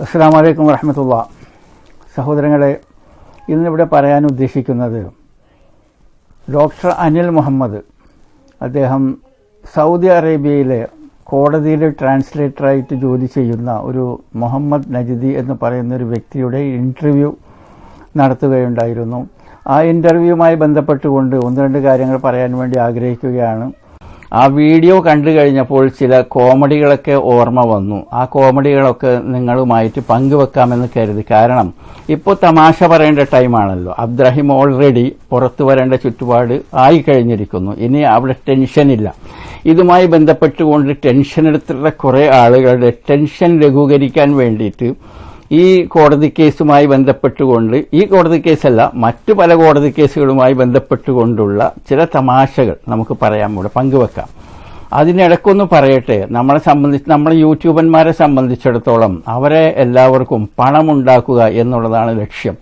അസ്സലാമു അലൈക്കും വറഹ്മത്തുള്ളാഹി. സഹോദരങ്ങളെ, ഇന്നിവിടെ പറയാൻ ഉദ്ദേശിക്കുന്നത് ഡോക്ടർ അനിൽ മുഹമ്മദ്, അദ്ദേഹം സൗദി അറേബ്യയിലെ കോടതിയിലെ ട്രാൻസ്ലേറ്ററായിട്ട് ജോലി ചെയ്യുന്ന ഒരു മുഹമ്മദ് നജ്ദി എന്ന് പറയുന്ന ഒരു വ്യക്തിയുടെ ഇൻ്റർവ്യൂ നടത്തുകയുണ്ടായിരുന്നു. ആ ഇൻ്റർവ്യൂവുമായി ബന്ധപ്പെട്ടുകൊണ്ട് ഒന്ന് രണ്ട് കാര്യങ്ങൾ പറയാൻ വേണ്ടി ആഗ്രഹിക്കുകയാണ്. ആ വീഡിയോ കണ്ടു കഴിഞ്ഞപ്പോൾ ചില കോമഡികളൊക്കെ ഓർമ്മ വന്നു. ആ കോമഡികളൊക്കെ നിങ്ങളുമായിട്ട് പങ്കുവെക്കാമെന്ന് കരുതി. കാരണം ഇപ്പോൾ തമാശ പറയേണ്ട ടൈമാണല്ലോ. അബ്ദുറഹിം ഓൾറെഡി പുറത്തു വരേണ്ട ചുറ്റുപാട് ആയിക്കഴിഞ്ഞിരിക്കുന്നു. ഇനി അവിടെ ടെൻഷനില്ല. ഇതുമായി ബന്ധപ്പെട്ടുകൊണ്ട് ടെൻഷൻ എടുത്തിട്ടുള്ള കുറേ ആളുകളുടെ ടെൻഷൻ ലഘൂകരിക്കാൻ വേണ്ടിയിട്ട് ഈ കോടതി കേസുമായി ബന്ധപ്പെട്ടുകൊണ്ട്, ഈ കോടതി കേസല്ല മറ്റു പല കോടതി കേസുകളുമായി ബന്ധപ്പെട്ടുകൊണ്ടുള്ള ചില തമാശകൾ നമുക്ക് പറയാം, ഇവിടെ പങ്കുവെക്കാം. അതിനിടയ്ക്കൊന്ന് പറയട്ടെ, നമ്മളെ യൂട്യൂബന്മാരെ സംബന്ധിച്ചിടത്തോളം അവരെ എല്ലാവർക്കും പണമുണ്ടാക്കുക എന്നുള്ളതാണ് ലക്ഷ്യം.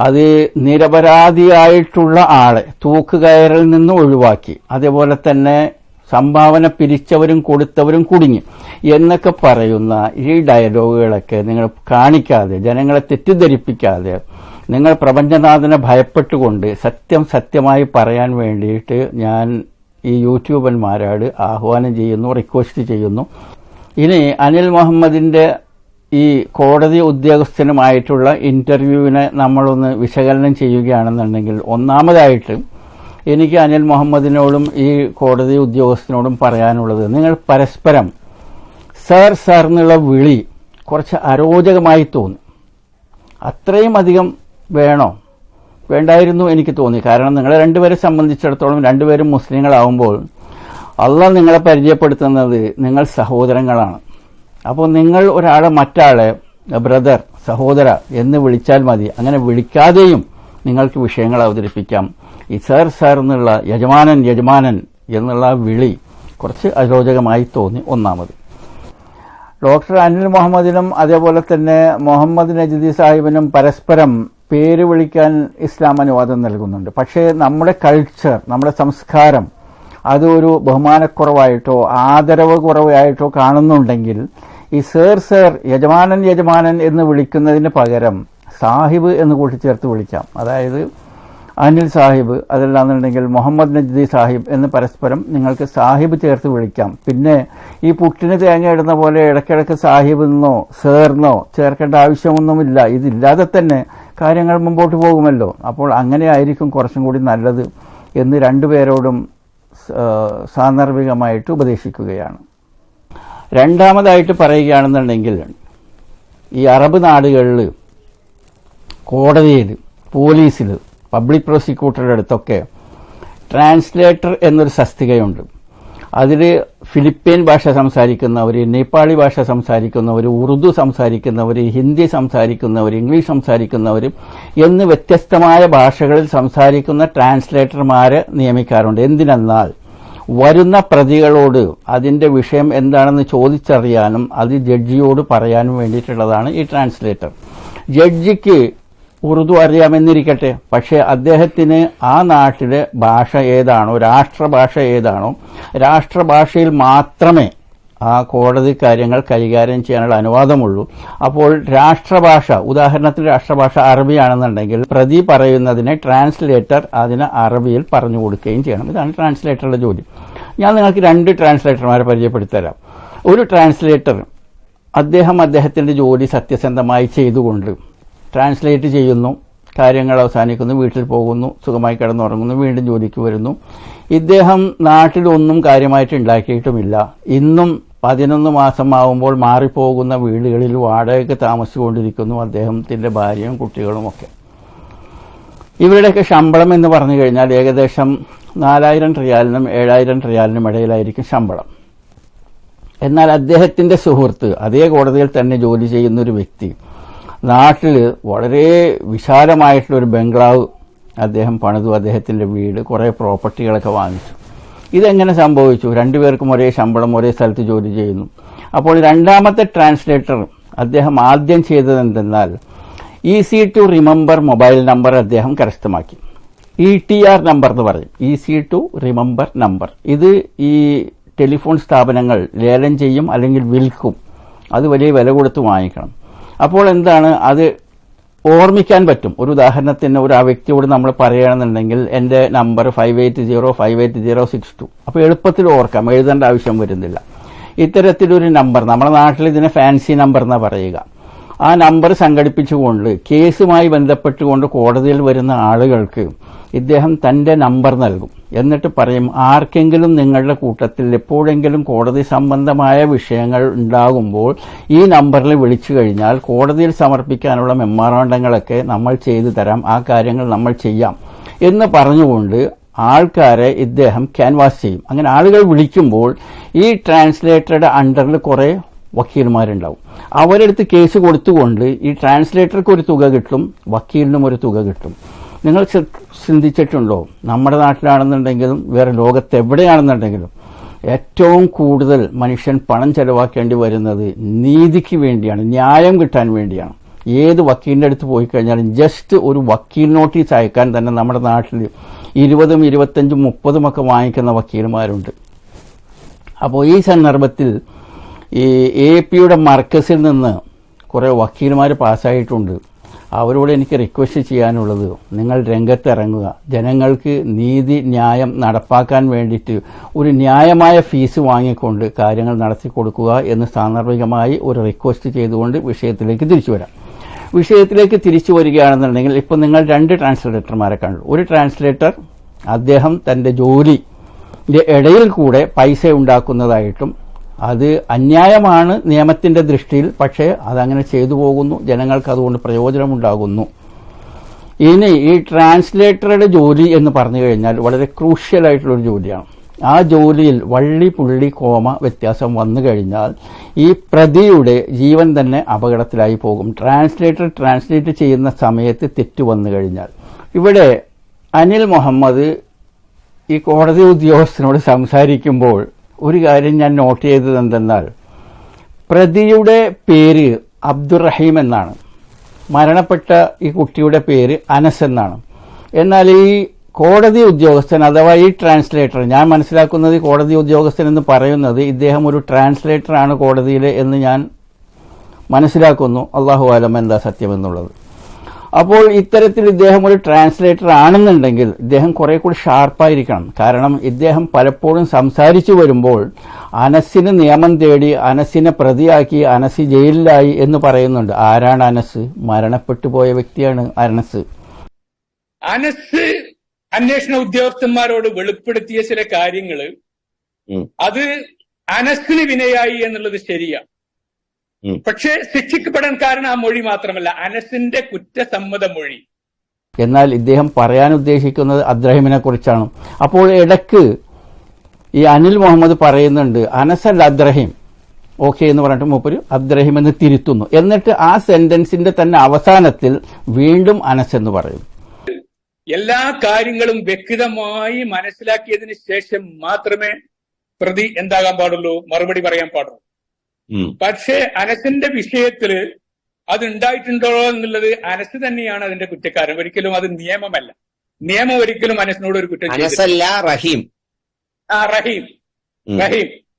അത് നിരപരാധിയായിട്ടുള്ള ആളെ തൂക്കുകയറിൽ നിന്ന് ഒഴിവാക്കി, അതേപോലെ തന്നെ സംഭാവന പിരിച്ചവരും കൊടുത്തവരും കുടുങ്ങി എന്നൊക്കെ പറയുന്ന ഈ ഡയലോഗുകളൊക്കെ നിങ്ങൾ കാണിക്കാതെ, ജനങ്ങളെ തെറ്റിദ്ധരിപ്പിക്കാതെ, നിങ്ങൾ പ്രപഞ്ചനാഥനെ ഭയപ്പെട്ടുകൊണ്ട് സത്യമായി പറയാൻ വേണ്ടിയിട്ട് ഞാൻ ഈ യൂട്യൂബന്മാരോട് ആഹ്വാനം ചെയ്യുന്നു, റിക്വസ്റ്റ് ചെയ്യുന്നു. ഇനി അനിൽ മുഹമ്മദിന്റെ ഈ കോടതി ഉദ്യോഗസ്ഥനുമായിട്ടുള്ള ഇന്റർവ്യൂവിനെ നമ്മളൊന്ന് വിശകലനം ചെയ്യുകയാണെന്നുണ്ടെങ്കിൽ, ഒന്നാമതായിട്ട് എനിക്ക് അനിൽ മുഹമ്മദിനോടും ഈ കോടതി ഉദ്യോഗസ്ഥനോടും പറയാനുള്ളത്, നിങ്ങൾ പരസ്പരം സർ എന്നുള്ള വിളി കുറച്ച് അരോചകമായി തോന്നി. അത്രയും അധികം വേണ്ടായിരുന്നു എനിക്ക് തോന്നി. കാരണം നിങ്ങളെ രണ്ടുപേരെ സംബന്ധിച്ചിടത്തോളം രണ്ടുപേരും മുസ്ലിങ്ങളാവുമ്പോൾ അള്ളാഹ് നിങ്ങളെ പരിചയപ്പെടുത്തുന്നത് നിങ്ങൾ സഹോദരങ്ങളാണ്. അപ്പോൾ നിങ്ങൾ ഒരാളെ മറ്റാളെ ബ്രദർ, സഹോദര എന്ന് വിളിച്ചാൽ മതി. അങ്ങനെ വിളിക്കാതെയും നിങ്ങൾക്ക് വിഷയങ്ങൾ അവതരിപ്പിക്കാം. ഈ സർ എന്നുള്ള യജമാനൻ എന്നുള്ള വിളി കുറച്ച് അരോചകമായി തോന്നി. ഒന്നാമത്, ഡോക്ടർ അനിൽ മുഹമ്മദിനും അതേപോലെ തന്നെ മുഹമ്മദ് നജ്ദി സാഹിബിനും പരസ്പരം പേര് വിളിക്കാൻ ഇസ്ലാം അനുവാദം നൽകുന്നുണ്ട്. പക്ഷേ നമ്മുടെ കൾച്ചർ, നമ്മുടെ സംസ്കാരം അത് ഒരു ബഹുമാനക്കുറവായിട്ടോ ആദരവ് കുറവായിട്ടോ കാണുന്നുണ്ടെങ്കിൽ ഈ സർ യജമാനൻ എന്ന് വിളിക്കുന്നതിന് പകരം സാഹിബ് എന്ന് കൂട്ടിച്ചേർത്ത് വിളിക്കാം. അതായത് അനിൽ സാഹിബ്, അതല്ലാന്നുണ്ടെങ്കിൽ മുഹമ്മദ് നജ്ദി സാഹിബ് എന്ന് പരസ്പരം നിങ്ങൾക്ക് സാഹിബ് ചേർത്ത് വിളിക്കാം. പിന്നെ ഈ പുട്ടിന് തേങ്ങ ഇടുന്ന പോലെ ഇടയ്ക്കിടയ്ക്ക് സാഹിബ് എന്നോ സേർന്നോ ചേർക്കേണ്ട ആവശ്യമൊന്നുമില്ല. ഇതില്ലാതെ തന്നെ കാര്യങ്ങൾ മുമ്പോട്ട് പോകുമല്ലോ. അപ്പോൾ അങ്ങനെ ആയിരിക്കും കുറച്ചും കൂടി നല്ലത് എന്ന് രണ്ടുപേരോടും സാന്ദർഭികമായിട്ട് ഉപദേശിക്കുകയാണ്. രണ്ടാമതായിട്ട് പറയുകയാണെന്നുണ്ടെങ്കിൽ, ഈ അറബ് നാടുകളിൽ കോടതിയിൽ, പോലീസിൽ, പബ്ലിക് പ്രോസിക്യൂട്ടറുടെ അടുത്തൊക്കെ ട്രാൻസ്ലേറ്റർ എന്നൊരു തസ്തികയുണ്ട്. അതിൽ ഫിലിപ്പീൻ ഭാഷ സംസാരിക്കുന്നവർ, നേപ്പാളി ഭാഷ സംസാരിക്കുന്നവർ, ഉറുദു സംസാരിക്കുന്നവർ, ഹിന്ദി സംസാരിക്കുന്നവർ, ഇംഗ്ലീഷ് സംസാരിക്കുന്നവർ എന്ന് വ്യത്യസ്തമായ ഭാഷകളിൽ സംസാരിക്കുന്ന ട്രാൻസ്ലേറ്റർമാരെ നിയമിക്കാറുണ്ട്. എന്തിനെന്നാൽ വരുന്ന പ്രതികളോട് അതിന്റെ വിഷയം എന്താണെന്ന് ചോദിച്ചറിയാനും അത് ജഡ്ജിയോട് പറയാനും വേണ്ടിയിട്ടുള്ളതാണ് ഈ ട്രാൻസ്ലേറ്റർ. ജഡ്ജിക്ക് ഉറുദു അറിയാമെന്നിരിക്കട്ടെ, പക്ഷേ അദ്ദേഹത്തിന് ആ നാട്ടിലെ ഭാഷ ഏതാണോ, രാഷ്ട്രഭാഷ ഏതാണോ, രാഷ്ട്രഭാഷയിൽ മാത്രമേ ആ കോടതി കാര്യങ്ങൾ കൈകാര്യം ചെയ്യാനുള്ള അനുവാദമുള്ളൂ. അപ്പോൾ രാഷ്ട്രഭാഷ, ഉദാഹരണത്തിന് രാഷ്ട്രഭാഷ അറബിയാണെന്നുണ്ടെങ്കിൽ പ്രതി പറയുന്നതിനെ ട്രാൻസ്ലേറ്റർ അതിന് അറബിയിൽ പറഞ്ഞു കൊടുക്കുകയും ചെയ്യണം. ഇതാണ് ട്രാൻസ്ലേറ്ററുടെ ജോലി. ഞാൻ നിങ്ങൾക്ക് രണ്ട് ട്രാൻസ്ലേറ്റർമാരെ പരിചയപ്പെടുത്തരാം. ഒരു ട്രാൻസ്ലേറ്റർ അദ്ദേഹത്തിന്റെ ജോലി സത്യസന്ധമായി ചെയ്തുകൊണ്ട് ട്രാൻസ്ലേറ്റ് ചെയ്യുന്നു, കാര്യങ്ങൾ അവസാനിക്കുന്നു, വീട്ടിൽ പോകുന്നു, സുഖമായി കിടന്നുറങ്ങുന്നു, വീണ്ടും ജോലിക്ക് വരുന്നു. ഇദ്ദേഹം നാട്ടിലൊന്നും കാര്യമായിട്ട് ഉണ്ടാക്കിയിട്ടുമില്ല. ഇന്നും 11 മാസമാവുമ്പോൾ മാറിപ്പോകുന്ന വീടുകളിൽ വാടകയ്ക്ക് താമസിച്ചുകൊണ്ടിരിക്കുന്നു അദ്ദേഹത്തിന്റെ ഭാര്യയും കുട്ടികളുമൊക്കെ. ഇവരുടെയൊക്കെ ശമ്പളം എന്ന് പറഞ്ഞു കഴിഞ്ഞാൽ ഏകദേശം 4000 റിയാലിനും 7000 റിയാലിനും ഇടയിലായിരിക്കും ശമ്പളം. എന്നാൽ അദ്ദേഹത്തിന്റെ സുഹൃത്ത്, അതേ കോടതിയിൽ തന്നെ ജോലി ചെയ്യുന്ന ഒരു വ്യക്തി, നാട്ടിൽ വളരെ വിശാലമായിട്ടുള്ളൊരു ബംഗ്ലാവ് അദ്ദേഹം പണിതു, അദ്ദേഹത്തിന്റെ വീട്, കുറേ പ്രോപ്പർട്ടികളൊക്കെ വാങ്ങിച്ചു. ഇതെങ്ങനെ സംഭവിച്ചു? രണ്ടുപേർക്കും ഒരേ ശമ്പളം, ഒരേ സ്ഥലത്ത് ജോലി ചെയ്യുന്നു. അപ്പോൾ രണ്ടാമത്തെ ട്രാൻസ്ലേറ്റർ അദ്ദേഹം ആദ്യം ചെയ്തത് എന്തെന്നാൽ easy to remember mobile number അദ്ദേഹം കരസ്ഥമാക്കി. ETR നമ്പർ എന്ന് പറയും, ഈസി ടു റിമെമ്പർ നമ്പർ. ഇത് ഈ ടെലിഫോൺ സ്ഥാപനങ്ങൾ ലേലം ചെയ്യും അല്ലെങ്കിൽ വിൽക്കും. അത് വലിയ വില കൊടുത്ത് വാങ്ങിക്കണം. അപ്പോൾ എന്താണ് അത് ഓർമ്മിക്കാൻ പറ്റും. ഒരു ഉദാഹരണത്തിന് ആ വ്യക്തിയോട് നമ്മൾ പറയുകയാണെന്നുണ്ടെങ്കിൽ എൻ്റെ നമ്പർ 580588062, അപ്പോൾ എളുപ്പത്തിൽ ഓർക്കാം, എഴുതേണ്ട ആവശ്യം വരുന്നില്ല. ഇത്തരത്തിലൊരു നമ്പർ, നമ്മുടെ നാട്ടിൽ ഇതിനെ ഫാൻസി നമ്പർ എന്നാ പറയുക. ആ നമ്പർ സംഘടിപ്പിച്ചുകൊണ്ട് കേസുമായി ബന്ധപ്പെട്ടുകൊണ്ട് കോടതിയിൽ വരുന്ന ആളുകൾക്ക് ഇദ്ദേഹം തന്റെ നമ്പർ നൽകും. എന്നിട്ട് പറയും, ആർക്കെങ്കിലും നിങ്ങളുടെ കൂട്ടത്തിൽ എപ്പോഴെങ്കിലും കോടതി സംബന്ധമായ വിഷയങ്ങൾ ഉണ്ടാകുമ്പോൾ ഈ നമ്പറിൽ വിളിച്ചു കഴിഞ്ഞാൽ കോടതിയിൽ സമർപ്പിക്കാനുള്ള മെമ്മോറാണ്ടങ്ങളൊക്കെ നമ്മൾ ചെയ്തു തരാം, ആ കാര്യങ്ങൾ നമ്മൾ ചെയ്യാം എന്ന് പറഞ്ഞുകൊണ്ട് ആൾക്കാരെ ഇദ്ദേഹം ക്യാൻവാസ് ചെയ്യും. അങ്ങനെ ആളുകൾ വിളിക്കുമ്പോൾ ഈ ട്രാൻസ്ലേറ്ററുടെ അണ്ടറിൽ കുറെ വക്കീൽമാരുണ്ടാവും. അവരെടുത്ത് കേസ് കൊടുത്തുകൊണ്ട് ഈ ട്രാൻസ്ലേറ്റർക്ക് ഒരു തുക കിട്ടും, വക്കീലിനും ഒരു തുക കിട്ടും. നിങ്ങൾ ചിന്തിച്ചിട്ടുണ്ടോ, നമ്മുടെ നാട്ടിലാണെന്നുണ്ടെങ്കിലും വേറെ ലോകത്ത് എവിടെയാണെന്നുണ്ടെങ്കിലും ഏറ്റവും കൂടുതൽ മനുഷ്യൻ പണം ചെലവാക്കേണ്ടി വരുന്നത് നീതിക്ക് വേണ്ടിയാണ്, ന്യായം കിട്ടാൻ വേണ്ടിയാണ്. ഏത് വക്കീലിൻ്റെ അടുത്ത് പോയി കഴിഞ്ഞാലും ജസ്റ്റ് ഒരു വക്കീൽ നോട്ടീസ് അയക്കാൻ തന്നെ നമ്മുടെ നാട്ടിൽ 20, 25, 30 ഒക്കെ വാങ്ങിക്കുന്ന വക്കീൽമാരുണ്ട്. അപ്പോൾ ഈ സന്ദർഭത്തിൽ ഈ APയുടെ മർക്കസിൽ നിന്ന് കുറേ വക്കീൽമാർ പാസ്സായിട്ടുണ്ട്. അവരോട് എനിക്ക് റിക്വസ്റ്റ് ചെയ്യാനുള്ളത്, നിങ്ങൾ രംഗത്തിറങ്ങുക, ജനങ്ങൾക്ക് നീതി ന്യായം നടപ്പാക്കാൻ വേണ്ടിയിട്ട് ഒരു ന്യായമായ ഫീസ് വാങ്ങിക്കൊണ്ട് കാര്യങ്ങൾ നടത്തി കൊടുക്കുക എന്ന് സാന്ദർഭികമായി ഒരു റിക്വസ്റ്റ് ചെയ്തുകൊണ്ട് വിഷയത്തിലേക്ക് തിരിച്ചു വരാം. വിഷയത്തിലേക്ക് തിരിച്ചു വരികയാണെന്നുണ്ടെങ്കിൽ ഇപ്പോൾ നിങ്ങൾ 2 ട്രാൻസ്ലേറ്റർമാരെ കണ്ടു. ഒരു ട്രാൻസ്ലേറ്റർ അദ്ദേഹം തന്റെ ജോലിയുടെ ഇടയിൽ കൂടെ പൈസ ഉണ്ടാക്കുന്നതായിട്ടും അത് അന്യായമാണ് നിയമത്തിന്റെ ദൃഷ്ടിയിൽ, പക്ഷേ അതങ്ങനെ ചെയ്തു പോകുന്നു, ജനങ്ങൾക്ക് അതുകൊണ്ട് പ്രയോജനമുണ്ടാകുന്നു. ഇനി ഈ ട്രാൻസ്ലേറ്ററുടെ ജോലി എന്ന് പറഞ്ഞു കഴിഞ്ഞാൽ വളരെ ക്രൂഷ്യൽ ആയിട്ടുള്ളൊരു ജോലിയാണ്. ആ ജോലിയിൽ വള്ളി പുള്ളി കോമ വ്യത്യാസം വന്നു കഴിഞ്ഞാൽ ഈ പ്രതിയുടെ ജീവൻ തന്നെ അപകടത്തിലായി പോകും. ട്രാൻസ്ലേറ്റർ ട്രാൻസ്ലേറ്റ് ചെയ്യുന്ന സമയത്ത് തെറ്റു വന്നു കഴിഞ്ഞാൽ. ഇവിടെ അനിൽ മുഹമ്മദ് ഈ കോടതി ഉദ്യോഗസ്ഥനോട് സംസാരിക്കുമ്പോൾ ഒരു കാര്യം ഞാൻ നോട്ട് ചെയ്തത് എന്തെന്നാൽ, പ്രതിയുടെ പേര് അബ്ദുറഹീം എന്നാണ്, മരണപ്പെട്ട ഈ കുട്ടിയുടെ പേര് അനസ് എന്നാണ്. എന്നാൽ ഈ കോടതി ഉദ്യോഗസ്ഥൻ അഥവാ ഈ ട്രാൻസ്ലേറ്റർ, ഞാൻ മനസ്സിലാക്കുന്നത് കോടതി ഉദ്യോഗസ്ഥൻ എന്ന് പറയുന്നത് ഇദ്ദേഹം ഒരു ട്രാൻസ്ലേറ്ററാണ് കോടതിയിൽ എന്ന് ഞാൻ മനസ്സിലാക്കുന്നു. അല്ലാഹു ആലം എന്താ സത്യമെന്നുള്ളത്. അപ്പോൾ ഇത്തരത്തിൽ ഇദ്ദേഹം ഒരു ട്രാൻസ്ലേറ്റർ ആണെന്നുണ്ടെങ്കിൽ ഇദ്ദേഹം കുറെ കൂടി ഷാർപ്പായിരിക്കണം. കാരണം ഇദ്ദേഹം പലപ്പോഴും സംസാരിച്ചു വരുമ്പോൾ അനസിന് നിയമം തേടി അനസിനെ പ്രതിയാക്കി അനസ് ജയിലിലായി എന്ന് പറയുന്നുണ്ട്. ആരാണ് അനസ്? മരണപ്പെട്ടു പോയ വ്യക്തിയാണ് അനസ്. അനസ് അന്വേഷണ ഉദ്യോഗസ്ഥന്മാരോട് വെളിപ്പെടുത്തിയ ചില കാര്യങ്ങള് അത് അനസിന് വിനയായി എന്നുള്ളത് ശരിയാണ്. പക്ഷേ ശിക്ഷിക്കപ്പെടാൻ കാരണം ആ മൊഴി മാത്രമല്ല, അനസിന്റെ കുറ്റസമ്മത മൊഴി. എന്നാൽ ഇദ്ദേഹം പറയാൻ ഉദ്ദേശിക്കുന്നത് അബ്ദുറഹീമിനെ കുറിച്ചാണ്. അപ്പോൾ ഇടക്ക് ഈ അനിൽ മുഹമ്മദ് പറയുന്നുണ്ട് അനസ് അല്ല അബ്ദുറഹീം, ഓക്കെ എന്ന് പറഞ്ഞിട്ട് മൂപ്പര് അബ്ദുറഹീം എന്ന് തിരുത്തുന്നു. എന്നിട്ട് ആ സെന്റൻസിന്റെ തന്നെ അവസാനത്തിൽ വീണ്ടും അനസ് എന്ന് പറയും. എല്ലാ കാര്യങ്ങളും വ്യക്തമായി മനസ്സിലാക്കിയതിന് ശേഷം മാത്രമേ പ്രതി എന്താകാൻ പാടുള്ളൂ, മറുപടി പറയാൻ പാടുള്ളൂ. പക്ഷേ അനസിന്റെ വിഷയത്തില് അത് ഉണ്ടായിട്ടുണ്ടോ എന്നുള്ളത് അനസ് തന്നെയാണ് അതിന്റെ കുറ്റക്കാരൻ, ഒരിക്കലും അത് നിയമമല്ല. നിയമം ഒരിക്കലും അനസിനോട് ഒരു കുറ്റം ചെയ്തില്ല. റഹീം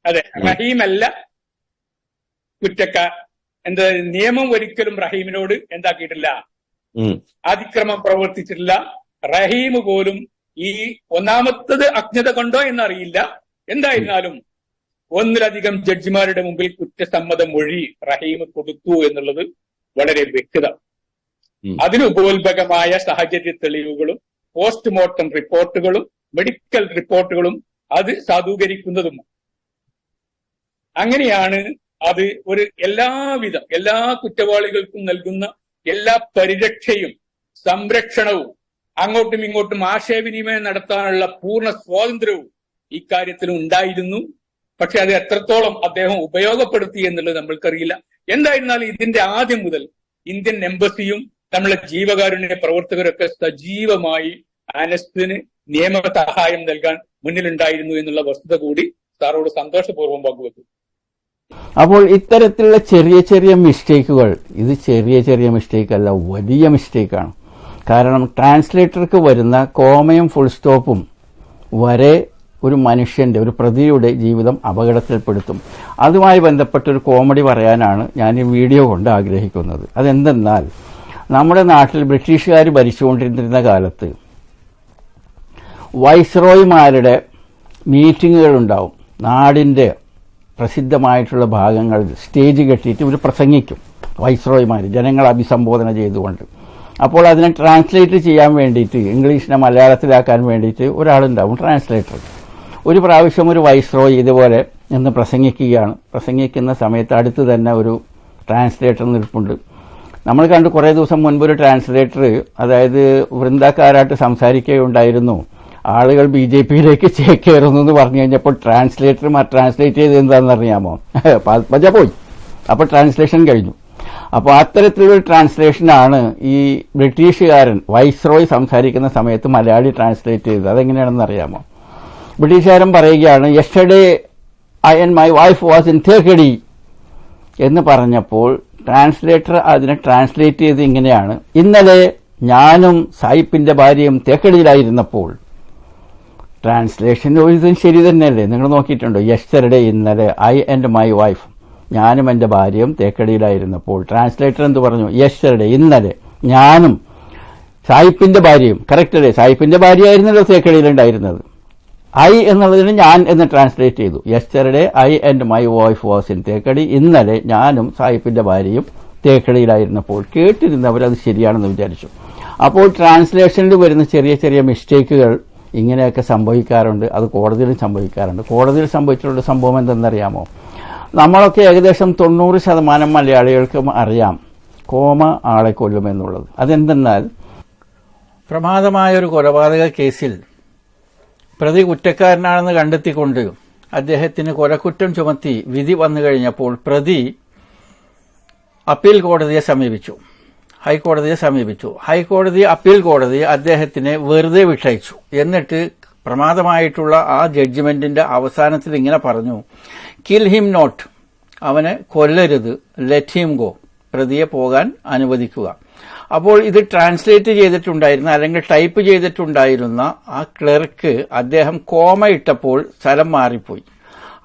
അതെ, റഹീം അല്ല കുറ്റക്കാർ. എന്താ, നിയമം ഒരിക്കലും റഹീമിനോട് എന്താക്കിയിട്ടില്ല, അതിക്രമം പ്രവർത്തിച്ചിട്ടില്ല. റഹീം പോലും ഈ ഒന്നാമത്തത് അജ്ഞത കൊണ്ടോ എന്നറിയില്ല, എന്തായിരുന്നാലും ഒന്നിലധികം ജഡ്ജിമാരുടെ മുമ്പിൽ കുറ്റസമ്മത മൊഴി റഹീം കൊടുത്തു എന്നുള്ളത് വളരെ വ്യക്തത. അതിന് ഉപോത്ഭകമായ സാഹചര്യ തെളിവുകളും പോസ്റ്റ്മോർട്ടം റിപ്പോർട്ടുകളും മെഡിക്കൽ റിപ്പോർട്ടുകളും അത് സാധൂകരിക്കുന്നതും. അങ്ങനെയാണ് അത് ഒരു എല്ലാ കുറ്റവാളികൾക്കും നൽകുന്ന എല്ലാ പരിരക്ഷയും സംരക്ഷണവും അങ്ങോട്ടും ഇങ്ങോട്ടും ആശയവിനിമയം നടത്താനുള്ള പൂർണ്ണ സ്വാതന്ത്ര്യവും ഇക്കാര്യത്തിലും ഉണ്ടായിരുന്നു. പക്ഷെ അത് എത്രത്തോളം അദ്ദേഹം ഉപയോഗപ്പെടുത്തി എന്നുള്ളത് നമ്മൾക്കറിയില്ല. എന്തായിരുന്നാലും ഇതിന്റെ ആദ്യം മുതൽ ഇന്ത്യൻ എംബസിയും നമ്മളെ ജീവകാരുണ്യ പ്രവർത്തകരൊക്കെ സജീവമായി അനസിന് നിയമ സഹായം നൽകാൻ മുന്നിലുണ്ടായിരുന്നു എന്നുള്ള വസ്തുത കൂടി സാറോട് സന്തോഷപൂർവ്വം പങ്കുവെക്കും. അപ്പോൾ ഇത്തരത്തിലുള്ള ചെറിയ ചെറിയ മിസ്റ്റേക്കുകൾ, ഇത് ചെറിയ ചെറിയ മിസ്റ്റേക്ക് അല്ല, വലിയ മിസ്റ്റേക്കാണ്. കാരണം ട്രാൻസ്ലേറ്റർക്ക് വരുന്ന കോമയും ഫുൾ സ്റ്റോപ്പും വരെ ഒരു മനുഷ്യന്റെ, ഒരു പ്രതിയുടെ ജീവിതം അപകടത്തിൽപ്പെടുത്തും. അതുമായി ബന്ധപ്പെട്ടൊരു കോമഡി പറയാനാണ് ഞാൻ ഈ വീഡിയോ കൊണ്ട് ആഗ്രഹിക്കുന്നത്. അതെന്തെന്നാൽ, നമ്മുടെ നാട്ടിൽ ബ്രിട്ടീഷുകാർ ഭരിച്ചുകൊണ്ടിരുന്ന കാലത്ത് വൈസ്രോയിമാരുടെ മീറ്റിങ്ങുകൾ ഉണ്ടാവും. നാടിന്റെ പ്രസിദ്ധമായിട്ടുള്ള ഭാഗങ്ങളിൽ സ്റ്റേജ് കെട്ടിയിട്ട് ഇവർ പ്രസംഗിക്കും. വൈസ്രോയിമാർ ജനങ്ങളെ അഭിസംബോധന ചെയ്തുകൊണ്ട്. അപ്പോൾ അതിനെ ട്രാൻസ്ലേറ്റ് ചെയ്യാൻ വേണ്ടിയിട്ട്, ഇംഗ്ലീഷിനെ മലയാളത്തിലാക്കാൻ വേണ്ടിയിട്ട് ഒരാളുണ്ടാവും, ട്രാൻസ്ലേറ്റർ. ഒരു പ്രാവശ്യം ഒരു വൈസ്രോയി ഇതുപോലെ എന്ന് പ്രസംഗിക്കുകയാണ്. പ്രസംഗിക്കുന്ന സമയത്ത് അടുത്ത് തന്നെ ഒരു ട്രാൻസ്ലേറ്റർ നിൽപ്പുണ്ട്. നമ്മൾ കണ്ട് കുറേ ദിവസം മുൻപ് ഒരു ട്രാൻസ്ലേറ്റർ, അതായത് വൃന്ദക്കാരായിട്ട് സംസാരിക്കുകയുണ്ടായിരുന്നു, ആളുകൾ BJPയിലേക്ക് ചേക്കേറുന്നു എന്ന് പറഞ്ഞു കഴിഞ്ഞപ്പോൾ ട്രാൻസ്ലേറ്റർ ട്രാൻസ്ലേറ്റ് ചെയ്ത് എന്താണെന്ന് അറിയാമോ? പത്മജ പോയി. അപ്പോൾ ട്രാൻസ്ലേഷൻ കഴിഞ്ഞു. അപ്പോൾ അത്തരത്തിലൊരു ട്രാൻസ്ലേഷനാണ് ഈ ബ്രിട്ടീഷുകാരൻ വൈസ്രോയ് സംസാരിക്കുന്ന സമയത്ത് മലയാളി ട്രാൻസ്ലേറ്റ് ചെയ്തത്. അതെങ്ങനെയാണെന്ന് അറിയാമോ? ബ്രിട്ടീഷുകാരൻ പറയുകയാണ്, yesterday I and my wife was in Thekkady എന്ന് പറഞ്ഞപ്പോൾ ട്രാൻസ്ലേറ്റർ അതിനെ ട്രാൻസ്ലേറ്റ് ചെയ്ത് ഇങ്ങനെയാണ്, ഇന്നലെ ഞാനും സായിപ്പിന്റെ ഭാര്യയും തേക്കടിയിലായിരുന്നപ്പോൾ. ട്രാൻസ്ലേഷൻ ഒരു ശരി തന്നെയല്ലേ? നിങ്ങൾ നോക്കിയിട്ടുണ്ടോ? യെസ്റ്റർഡേ, ഇന്നലെ, ഐ ആൻഡ് മൈ വൈഫ്, ഞാനും എൻ്റെ ഭാര്യയും തേക്കടിയിലായിരുന്നപ്പോൾ. ട്രാൻസ്ലേറ്റർ എന്ത് പറഞ്ഞു? യെസ്റ്റർഡേ, ഇന്നലെ, ഞാനും സായിപ്പിന്റെ ഭാര്യയും. കറക്റ്റ് അല്ലേ? സായിപ്പിന്റെ ഭാര്യ ആയിരുന്നല്ലോ തേക്കടിയിലുണ്ടായിരുന്നത്. ഐ എന്നുള്ളതിന് ഞാൻ എന്ന് ട്രാൻസ്ലേറ്റ് ചെയ്തു. Yesterday I and my wife was in Thekkady, ഇന്നലെ ഞാനും സായിപ്പിന്റെ ഭാര്യയും തേക്കടിയിലായിരുന്നപ്പോൾ. കേട്ടിരുന്നവരത് ശരിയാണെന്ന് വിചാരിച്ചു. അപ്പോൾ ട്രാൻസ്ലേഷനിൽ വരുന്ന ചെറിയ ചെറിയ മിസ്റ്റേക്കുകൾ ഇങ്ങനെയൊക്കെ സംഭവിക്കാറുണ്ട്. അത് കോടതിയിലും സംഭവിക്കാറുണ്ട്. കോടതിയിൽ സംഭവിച്ചിട്ടുള്ള സംഭവം എന്തെന്നറിയാമോ? നമ്മളൊക്കെ ഏകദേശം 90% മലയാളികൾക്കും അറിയാം കോമ ആളെ കൊല്ലുമെന്നുള്ളത്. അതെന്തെന്നാൽ, പ്രമാദമായൊരു കൊലപാതക കേസിൽ പ്രതി കുറ്റക്കാരനാണെന്ന് കണ്ടെത്തിക്കൊണ്ട് അദ്ദേഹത്തിന് കൊലക്കുറ്റം ചുമത്തി വിധി വന്നു കഴിഞ്ഞപ്പോൾ പ്രതി അപ്പീൽ കോടതിയെ സമീപിച്ചു, ഹൈക്കോടതിയെ സമീപിച്ചു. ഹൈക്കോടതി, അപ്പീൽ കോടതി അദ്ദേഹത്തിനെ വെറുതെ വിട്ടയച്ചു. എന്നിട്ട് പ്രമാദമായിട്ടുള്ള ആ ജഡ്ജ്മെന്റിന്റെ അവസാനത്തിൽ ഇങ്ങനെ പറഞ്ഞു, കിൽ ഹിം നോട്ട്, അവനെ കൊല്ലരുത്, ലെറ്റ് ഹിം ഗോ, പ്രതിയെ പോകാൻ അനുവദിക്കുക. അപ്പോൾ ഇത് ട്രാൻസ്ലേറ്റ് ചെയ്തിട്ടുണ്ടായിരുന്ന, അല്ലെങ്കിൽ ടൈപ്പ് ചെയ്തിട്ടുണ്ടായിരുന്ന ആ ക്ലർക്ക് അദ്ദേഹം കോമ ഇട്ടപ്പോൾ സ്ഥലം മാറിപ്പോയി.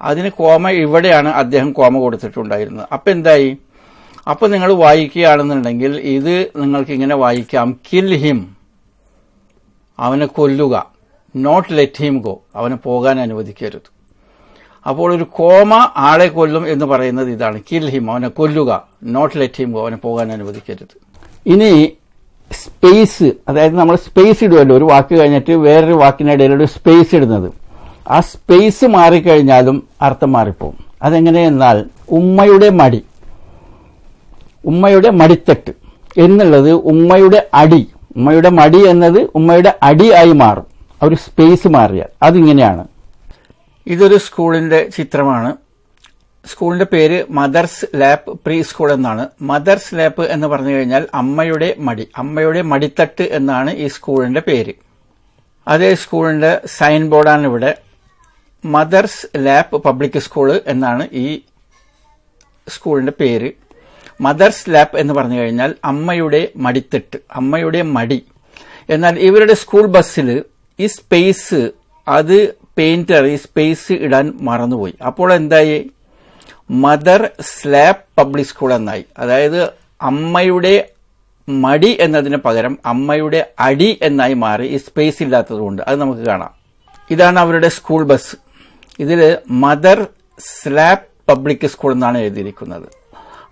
അതിന് കോമ ഇവിടെയാണ് അദ്ദേഹം കോമ കൊടുത്തിട്ടുണ്ടായിരുന്നത്. അപ്പം എന്തായി? അപ്പം നിങ്ങൾ വായിക്കുകയാണെന്നുണ്ടെങ്കിൽ ഇത് നിങ്ങൾക്ക് ഇങ്ങനെ വായിക്കാം, കിൽ ഹിം, അവനെ കൊല്ലുക, നോട്ട് ലെറ്റ് ഹിം ഗോ, അവനെ പോകാൻ അനുവദിക്കരുത്. അപ്പോൾ ഒരു കോമ ആളെ കൊല്ലും എന്ന് പറയുന്നത് ഇതാണ്, കിൽ ഹിം, അവനെ കൊല്ലുക, നോട്ട് ലെറ്റ് ഹിം ഗോ, അവനെ പോകാൻ അനുവദിക്കരുത്. ഇനി സ്പേസ്, അതായത് നമ്മൾ സ്പേസ് ഇടുമല്ലോ, ഒരു വാക്ക് കഴിഞ്ഞിട്ട് വേറൊരു വാക്കിനിടയിലൊരു സ്പേസ് ഇടുന്നത്. ആ സ്പേസ് മാറിക്കഴിഞ്ഞാലും അർത്ഥം മാറിപ്പോവും. അതെങ്ങനെയെന്നാൽ, ഉമ്മയുടെ മടി, ഉമ്മയുടെ മടിത്തട്ട് എന്നുള്ളത് ഉമ്മയുടെ അടി, ഉമ്മയുടെ മടി എന്നത് ഉമ്മയുടെ അടി ആയി മാറും ഒരു സ്പേസ് മാറിയാൽ. അതിങ്ങനെയാണ്. ഇതൊരു സ്കൂളിന്റെ ചിത്രമാണ്. സ്കൂളിന്റെ പേര് മദർസ് ലാപ്പ് പ്രീ സ്കൂൾ എന്നാണ്. മദർസ് ലാപ്പ് എന്ന് പറഞ്ഞു കഴിഞ്ഞാൽ അമ്മയുടെ മടി, അമ്മയുടെ മടിത്തട്ട് എന്നാണ് ഈ സ്കൂളിന്റെ പേര്. അതേ സ്കൂളിന്റെ സൈൻ ബോർഡാണ് ഇവിടെ. മദർസ് ലാപ്പ് പബ്ലിക് സ്കൂള് എന്നാണ് ഈ സ്കൂളിന്റെ പേര്. മദർസ് ലാപ്പ് എന്ന് പറഞ്ഞു കഴിഞ്ഞാൽ അമ്മയുടെ മടിത്തട്ട്, അമ്മയുടെ മടി. എന്നാൽ ഇവരുടെ സ്കൂൾ ബസ്സിൽ ഈ സ്പേസ്, അത് പെയിന്റർ ഈ സ്പേസ് ഇടാൻ മറന്നുപോയി. അപ്പോൾ എന്തായി? മദർ സ്ലാപ്പ് പബ്ലിക് സ്കൂൾ എന്നായി. അതായത് അമ്മയുടെ മടി എന്നതിന് പകരം അമ്മയുടെ അടി എന്നായി മാറി, ഈ സ്പേസ് ഇല്ലാത്തതുകൊണ്ട്. അത് നമുക്ക് കാണാം. ഇതാണ് അവരുടെ സ്കൂൾ ബസ്. ഇതിൽ മദർ സ്ലാപ്പ് പബ്ലിക് സ്കൂൾ എന്നാണ് എഴുതിയിരിക്കുന്നത്.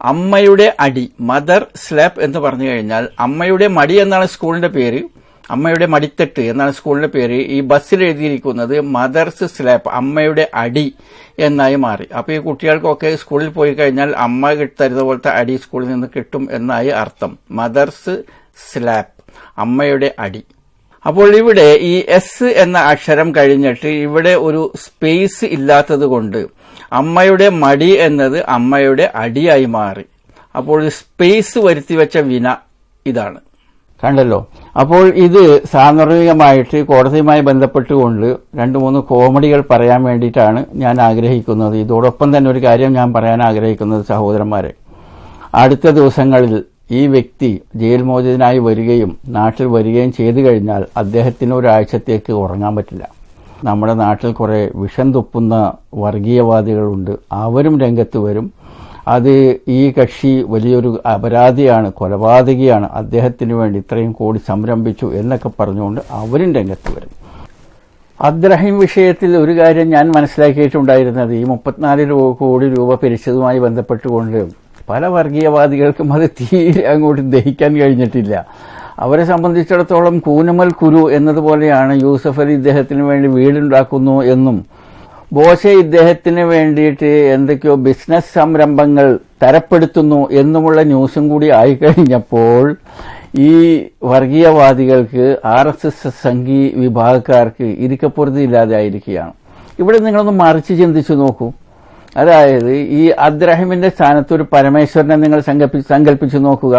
അമ്മയുടെ അടി, മദർ സ്ലാപ്പ് എന്ന് പറഞ്ഞു കഴിഞ്ഞാൽ അമ്മയുടെ മടി എന്നാണ് സ്കൂളിന്റെ പേര്, അമ്മയുടെ മടിത്തട്ട് എന്നാണ് സ്കൂളിന്റെ പേര്. ഈ ബസ്സിൽ എഴുതിയിരിക്കുന്നത് മദർസ് സ്ലാപ്പ്, അമ്മയുടെ അടി എന്നായി മാറി. അപ്പോൾ ഈ കുട്ടികൾക്കൊക്കെ സ്കൂളിൽ പോയി കഴിഞ്ഞാൽ അമ്മ തരുന്ന പോലത്തെ അടി സ്കൂളിൽ നിന്ന് കിട്ടും എന്നായി അർത്ഥം. മദർസ് സ്ലാപ്പ്, അമ്മയുടെ അടി. അപ്പോൾ ഇവിടെ ഈ എസ് എന്ന അക്ഷരം കഴിഞ്ഞിട്ട് ഇവിടെ ഒരു സ്പേസ് ഇല്ലാത്തത് കൊണ്ട് അമ്മയുടെ മടി എന്നത് അമ്മയുടെ അടിയായി മാറി. അപ്പോൾ സ്പേസ് വരുത്തിവെച്ച വിന ഇതാണ്. കണ്ടല്ലോ. അപ്പോൾ ഇത് സാന്ദർഭികമായിട്ട് കോടതിയുമായി ബന്ധപ്പെട്ടുകൊണ്ട് 2-3 കോമഡികൾ പറയാൻ വേണ്ടിയിട്ടാണ് ഞാൻ ആഗ്രഹിക്കുന്നത്. ഇതോടൊപ്പം തന്നെ ഒരു കാര്യം ഞാൻ പറയാൻ ആഗ്രഹിക്കുന്നത്, സഹോദരന്മാരെ, അടുത്ത ദിവസങ്ങളിൽ ഈ വ്യക്തി ജയിൽ മോചിതനായി വരികയും നാട്ടിൽ വരികയും ചെയ്തു കഴിഞ്ഞാൽ അദ്ദേഹത്തിന് ഒരാഴ്ചത്തേക്ക് ഉറങ്ങാൻ പറ്റില്ല. നമ്മുടെ നാട്ടിൽ കുറേ വിഷം തുപ്പുന്ന വർഗീയവാദികളുണ്ട്, അവരും രംഗത്ത് വരും. അത് ഈ കക്ഷി വലിയൊരു അപരാധിയാണ്, കൊലപാതകിയാണ്, അദ്ദേഹത്തിന് വേണ്ടി ഇത്രയും കോടി സംരംഭിച്ചു എന്നൊക്കെ പറഞ്ഞുകൊണ്ട് അവരും രംഗത്ത് വരും. അബ്ദുറഹീം വിഷയത്തിൽ ഒരു കാര്യം ഞാൻ മനസ്സിലാക്കിയിട്ടുണ്ടായിരുന്നത്, ഈ 34 കോടി രൂപ പിരിച്ചതുമായി ബന്ധപ്പെട്ടുകൊണ്ട് പല വർഗീയവാദികൾക്കും അത് തീരെ അങ്ങോട്ട് ദഹിക്കാൻ കഴിഞ്ഞിട്ടില്ല. അവരെ സംബന്ധിച്ചിടത്തോളം കൂനമൽ കുരു എന്നതുപോലെയാണ് യൂസഫ് അലി ഇദ്ദേഹത്തിന് വേണ്ടി വീടുണ്ടാക്കുന്നു എന്നും ബോഷെ ഇദ്ദേഹത്തിന് വേണ്ടിയിട്ട് എന്തൊക്കെയോ ബിസിനസ് സംരംഭങ്ങൾ തരപ്പെടുത്തുന്നു എന്നുമുള്ള ന്യൂസും കൂടി ആയിക്കഴിഞ്ഞപ്പോൾ ഈ വർഗീയവാദികൾക്ക് RSS സംഘി വിഭാഗക്കാർക്ക് ഇരിക്കപ്പുറത്തില്ലാതെ ആയിരിക്കുകയാണ്. ഇവിടെ നിങ്ങളൊന്ന് മറിച്ച് ചിന്തിച്ചു നോക്കൂ. അതായത് ഈ അബ്ദുറഹീമിന്റെ സ്ഥാനത്ത് ഒരു പരമേശ്വരനെ നിങ്ങൾ സങ്കല്പിച്ചു നോക്കുക.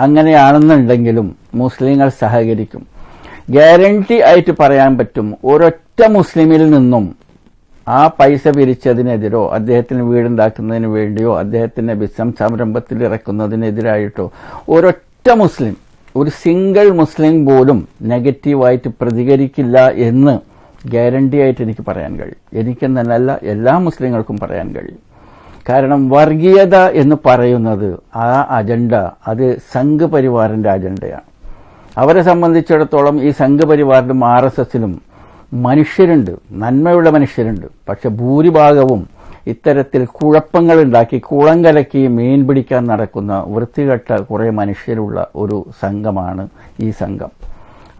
അങ്ങനെയാണെന്നുണ്ടെങ്കിലും മുസ്ലിങ്ങൾ സഹകരിക്കും. ഗ്യാരണ്ടി ആയിട്ട് പറയാൻ പറ്റും, ഒരൊറ്റ മുസ്ലിമിൽ നിന്നും ആ പൈസ പിരിച്ചതിനെതിരോ അദ്ദേഹത്തിന് വീടുണ്ടാക്കുന്നതിന് വേണ്ടിയോ അദ്ദേഹത്തിന്റെ ബിസിനസ് സംരംഭത്തിൽ ഇറക്കുന്നതിനെതിരായിട്ടോ ഒരൊറ്റ മുസ്ലിം, ഒരു സിംഗിൾ മുസ്ലിം പോലും നെഗറ്റീവായിട്ട് പ്രതികരിക്കില്ല എന്ന് ഗ്യാരണ്ടി ആയിട്ട് എനിക്ക് പറയാൻ കഴിയും. എനിക്കെന്നല്ല, എല്ലാ മുസ്ലിങ്ങൾക്കും പറയാൻ കഴിയും. കാരണം വർഗീയത എന്ന് പറയുന്നത് ആ അജണ്ട അത് സംഘ് പരിവാറിന്റെ അജണ്ടയാണ്. അവരെ സംബന്ധിച്ചിടത്തോളം ഈ സംഘ് പരിവാറിലും RSSലും മനുഷ്യരുണ്ട്, നന്മയുള്ള മനുഷ്യരുണ്ട്. പക്ഷെ ഭൂരിഭാഗവും ഇത്തരത്തിൽ കുഴപ്പങ്ങളുണ്ടാക്കി കുളം കലക്കി മീൻ പിടിക്കാൻ നടക്കുന്ന വൃത്തികെട്ട കുറേ മനുഷ്യരുള്ള ഒരു സംഘമാണ് ഈ സംഘം.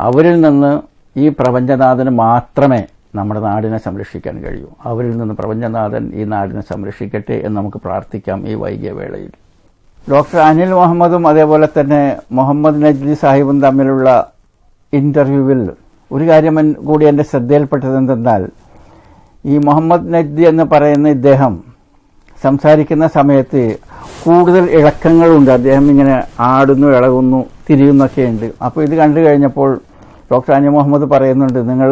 അവരിൽ നിന്ന് ഈ പ്രപഞ്ചനാഥന് മാത്രമേ നമ്മുടെ നാടിനെ സംരക്ഷിക്കാൻ കഴിയൂ. അവരിൽ നിന്ന് പ്രപഞ്ചനാഥൻ ഈ നാടിനെ സംരക്ഷിക്കട്ടെ എന്ന് നമുക്ക് പ്രാർത്ഥിക്കാം ഈ വൈകിയ വേളയിൽ. ഡോക്ടർ അനിൽ മുഹമ്മദും അതേപോലെ തന്നെ മുഹമ്മദ് നജ്ദി സാഹിബും തമ്മിലുള്ള ഇന്റർവ്യൂവിൽ ഒരു കാര്യം കൂടി എൻ്റെ ശ്രദ്ധയിൽപ്പെട്ടത് എന്തെന്നാൽ, ഈ മുഹമ്മദ് നജ്ദി എന്ന് പറയുന്ന ഇദ്ദേഹം സംസാരിക്കുന്ന സമയത്ത് കൂടുതൽ ഇളക്കങ്ങളുണ്ട്. അദ്ദേഹം ഇങ്ങനെ ആടുന്നു, ഇളകുന്നു, തിരിയുന്നൊക്കെയുണ്ട്. അപ്പോൾ ഇത് കണ്ടു കഴിഞ്ഞപ്പോൾ ഡോക്ടർ അനിൽ മുഹമ്മദ് പറയുന്നുണ്ട്, നിങ്ങൾ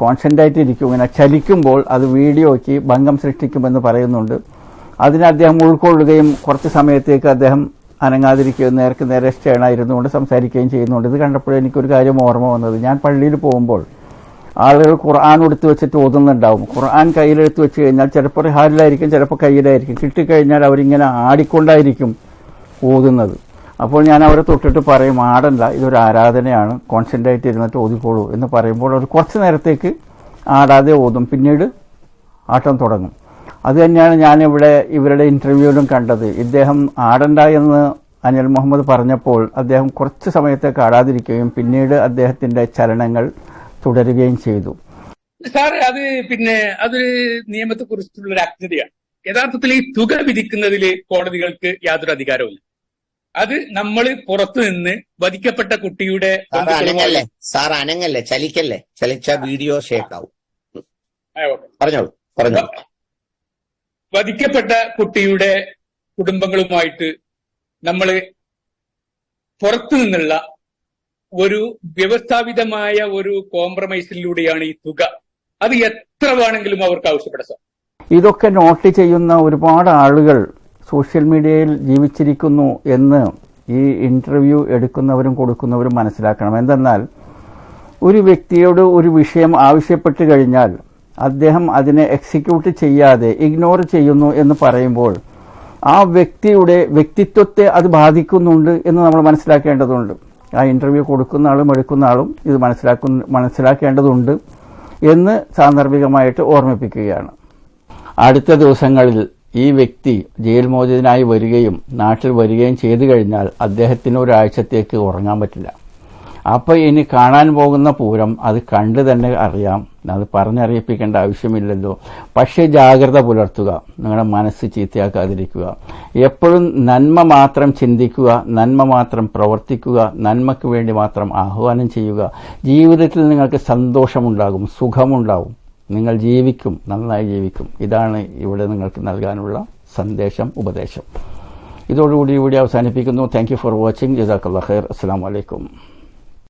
കോൺസെൻട്രേറ്റ് ഇരിക്കും, ഇങ്ങനെ ചലിക്കുമ്പോൾ അത് വീഡിയോയ്ക്ക് ഭംഗം സൃഷ്ടിക്കുമെന്ന് പറയുന്നുണ്ട്. അതിനെ അദ്ദേഹം ഉൾക്കൊള്ളുകയും കുറച്ച് സമയത്തേക്ക് അദ്ദേഹം അനങ്ങാതിരിക്കുകയും നേർക്ക് നേരെ സ്റ്റേണായിരുന്നുകൊണ്ട് സംസാരിക്കുകയും ചെയ്യുന്നുണ്ട്. ഇത് കണ്ടപ്പോൾ എനിക്കൊരു കാര്യം ഓർമ്മ വന്നത്, ഞാൻ പള്ളിയിൽ പോകുമ്പോൾ ആളുകൾ ഖുർആൻ എടുത്തു വെച്ചിട്ട് ഓതുന്നുണ്ടാവും. ഖുർആൻ കയ്യിലെടുത്ത് വെച്ച് കഴിഞ്ഞാൽ ചിലപ്പോൾ ഹാലിലായിരിക്കും, ചിലപ്പോൾ കയ്യിലായിരിക്കും. കിട്ടിക്കഴിഞ്ഞാൽ അവരിങ്ങനെ ആടിക്കൊണ്ടായിരിക്കും ഓതുന്നത്. അപ്പോൾ ഞാൻ അവരെ തൊട്ടിട്ട് പറയും, ആടല്ല, ഇതൊരു ആരാധനയാണ്, കോൺസെൻട്രേറ്റ് ഇരുന്നിട്ട് ഓതിക്കോളൂ എന്ന് പറയുമ്പോൾ അവർ കുറച്ച് നേരത്തേക്ക് ആടാതെ ഓതും, പിന്നീട് ആട്ടം തുടങ്ങും. അത് തന്നെയാണ് ഞാനിവിടെ ഇവരുടെ ഇന്റർവ്യൂവിലും കണ്ടത്. ഇദ്ദേഹം ആടണ്ട എന്ന് അനിൽ മുഹമ്മദ് പറഞ്ഞപ്പോൾ അദ്ദേഹം കുറച്ച് സമയത്തേക്ക് ആടാതിരിക്കുകയും പിന്നീട് അദ്ദേഹത്തിന്റെ ചലനങ്ങൾ തുടരുകയും ചെയ്തു. സാർ, അതൊരു നിയമത്തെ കുറിച്ചുള്ള ഒരു അജ്ഞതയാണ്. യഥാർത്ഥത്തിൽ ഈ തുക വിധിക്കുന്നതിൽ കോടതികൾക്ക് യാതൊരു അധികാരവുമില്ല. അത് നമ്മൾ പുറത്തു നിന്ന് വധിക്കപ്പെട്ട കുട്ടിയുടെ അനങ്ങല്ലേ, ചലിക്കല്ലേ, ചലിച്ച വീഡിയോ ഷേക്കാവും. പറഞ്ഞോളൂ. വധിക്കപ്പെട്ട കുട്ടിയുടെ കുടുംബങ്ങളുമായിട്ട് നമ്മൾ പുറത്തു നിന്നുള്ള ഒരു വ്യവസ്ഥാപിതമായ ഒരു കോംപ്രമൈസിലൂടെയാണ് ഈ തുക. അത് എത്ര വേണമെങ്കിലും അവർക്ക് ആവശ്യപ്പെടാം സാർ. ഇതൊക്കെ നോട്ട് ചെയ്യുന്ന ഒരുപാട് ആളുകൾ സോഷ്യൽ മീഡിയയിൽ ജീവിച്ചിരിക്കുന്നു എന്ന് ഈ ഇന്റർവ്യൂ എടുക്കുന്നവരും കൊടുക്കുന്നവരും മനസ്സിലാക്കണം. എന്തെന്നാൽ ഒരു വ്യക്തിയോട് ഒരു വിഷയം ആവശ്യപ്പെട്ട് കഴിഞ്ഞാൽ അദ്ദേഹം അതിനെ എക്സിക്യൂട്ട് ചെയ്യാതെ ഇഗ്നോർ ചെയ്യുന്നു എന്ന് പറയുമ്പോൾ ആ വ്യക്തിയുടെ വ്യക്തിത്വത്തെ അത് ബാധിക്കുന്നുണ്ട് എന്ന് നമ്മൾ മനസ്സിലാക്കേണ്ടതുണ്ട്. ആ ഇന്റർവ്യൂ കൊടുക്കുന്ന ആളും എടുക്കുന്ന ആളും ഇത് മനസ്സിലാക്കേണ്ടതുണ്ട് എന്ന് സാന്ദർഭികമായിട്ട് ഓർമ്മിപ്പിക്കുകയാണ്. അടുത്ത ദിവസങ്ങളിൽ ഈ വ്യക്തി ജയിൽ മോചിതനായി വരികയും നാട്ടിൽ വരികയും ചെയ്തു കഴിഞ്ഞാൽ അദ്ദേഹത്തിന് ഒരാഴ്ചത്തേക്ക് ഉറങ്ങാൻ പറ്റില്ല. അപ്പോൾ ഇനി കാണാൻ പോകുന്ന പൂരം അത് കണ്ടു തന്നെ അറിയാം, അത് പറഞ്ഞറിയിപ്പിക്കേണ്ട ആവശ്യമില്ലല്ലോ. പക്ഷേ ജാഗ്രത പുലർത്തുക, നിങ്ങളുടെ മനസ്സ് ചീത്തയാക്കാതിരിക്കുക, എപ്പോഴും നന്മ മാത്രം ചിന്തിക്കുക, നന്മ മാത്രം പ്രവർത്തിക്കുക, നന്മയ്ക്ക് വേണ്ടി മാത്രം ആഹ്വാനം ചെയ്യുക. ജീവിതത്തിൽ നിങ്ങൾക്ക് സന്തോഷമുണ്ടാകും, സുഖമുണ്ടാകും, നിങ്ങൾ ജീവിക്കും, നന്നായി ജീവിക്കും. ഇതാണ് ഇവിടെ നിങ്ങൾക്ക് നൽകാനുള്ള സന്ദേശം, ഉപദേശം. ഇതോടുകൂടി ഇവിടെ അവസാനിപ്പിക്കുന്നു. Thank you for watching. ജസാക്കല്ലാഹ് ഖൈർ. അസ്സലാമു അലൈക്കും.